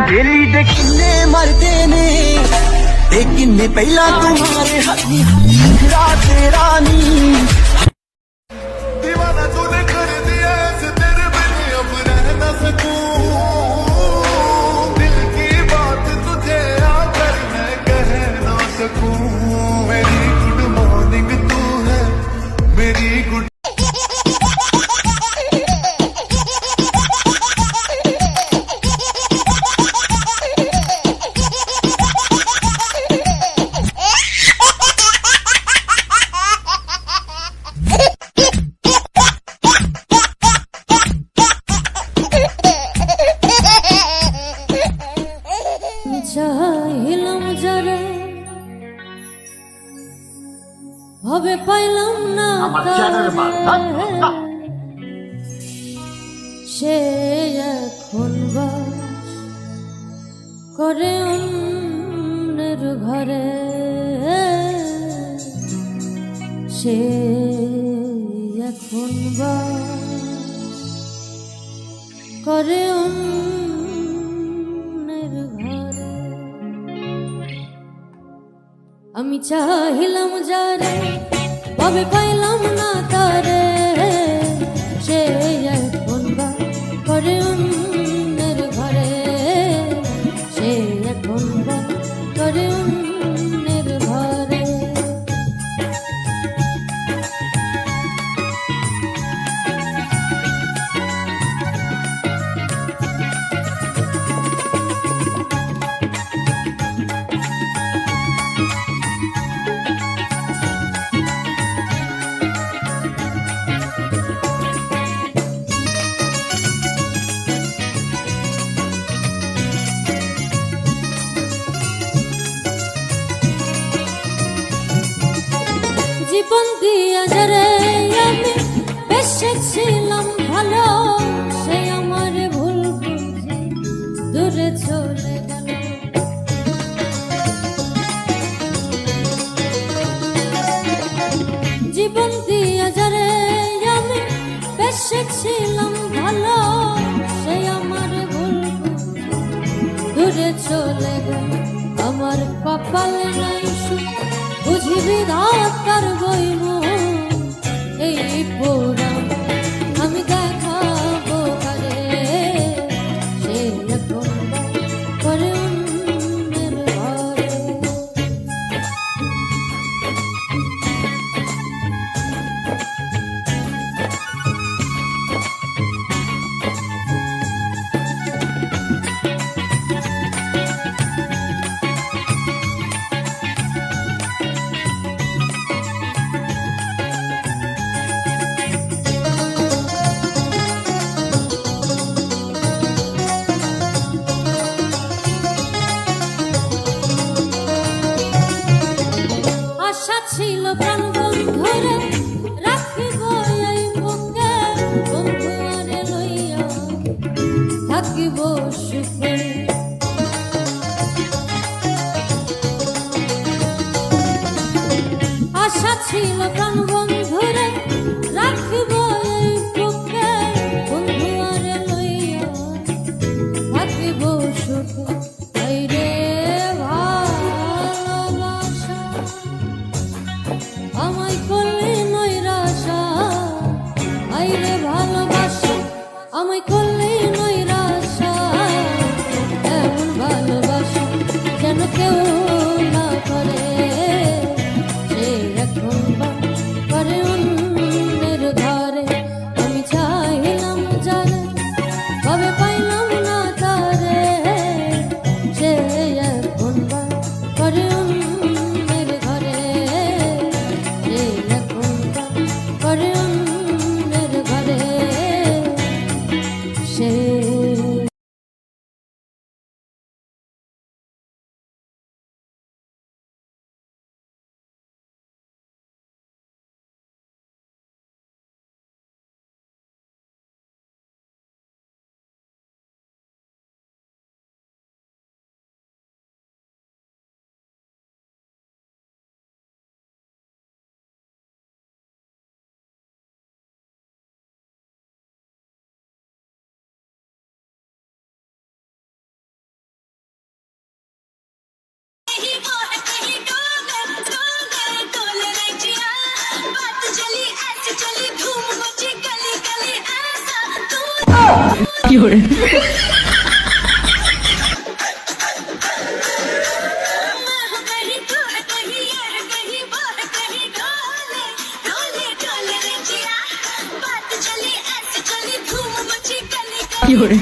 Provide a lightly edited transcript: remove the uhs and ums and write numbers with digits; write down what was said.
बेली दे किन्ने मरदे ने ते किन्ने पहला तुम्हारे हाथी तेरा नी दीवाना तूने कर दिया ऐसे तेरे बिन अब रह ना सकूं दिल की बात तुझे आकर मैं कह ना सकूं मेरी गुड मॉर्निंग तू है मेरी गुड চাইলাম যারে ভাবে পাইলাম না সে এখন বাস করে অন্যের ঘরে সে এখন বাস করে অন্যের ঘরে আমি চাইলাম যারে ভাবে পাইলাম না তারে সে এখন বা করে অন্যের ঘরে সে এখন বা করে অন্যের ঘরে জীবন দিয়া যারে আমি বেসেছিলাম ভালো সে আমার ভুল বুঝে দূরে চলে গেল জীবন দিয়া যারে আমি বেসেছিলাম ভালো সে আমার ভুল বুঝে দূরে চলে গেল আমার কপালে নাই সুখ বুঝিবি ধাতার বইব এই পোড়া আমি দেখাবো কারে সে এখন করে অন্যের ঘরে ছিল প্রাণ বন্ধুরে রাখিব এই বুকে বন্ধু আরে লইয়া থাকিব সুখে আশা ছিল প্রাণ বন্ধুরে রাখিব এই বুকে বন্ধু আরে লইয়া থাকিব সুখে আমায় করলে নৈরাশা আইরে ভালোবাসা আমায় করলে নৈরাশা এমন ভালোবাসা যেন কেউ না করে সে এখন করে অন্যের ঘরে আমি চাইলাম যারে ভাবে পাইলাম না তারে সে এখন করে অন্যের ঘরে করে অন্যের ঘরে সে कहीं तू है कहीं यार कहीं वो है कहीं डोले डोले डोले रे जिया बात चली ऐसे चली धूम मची गली गली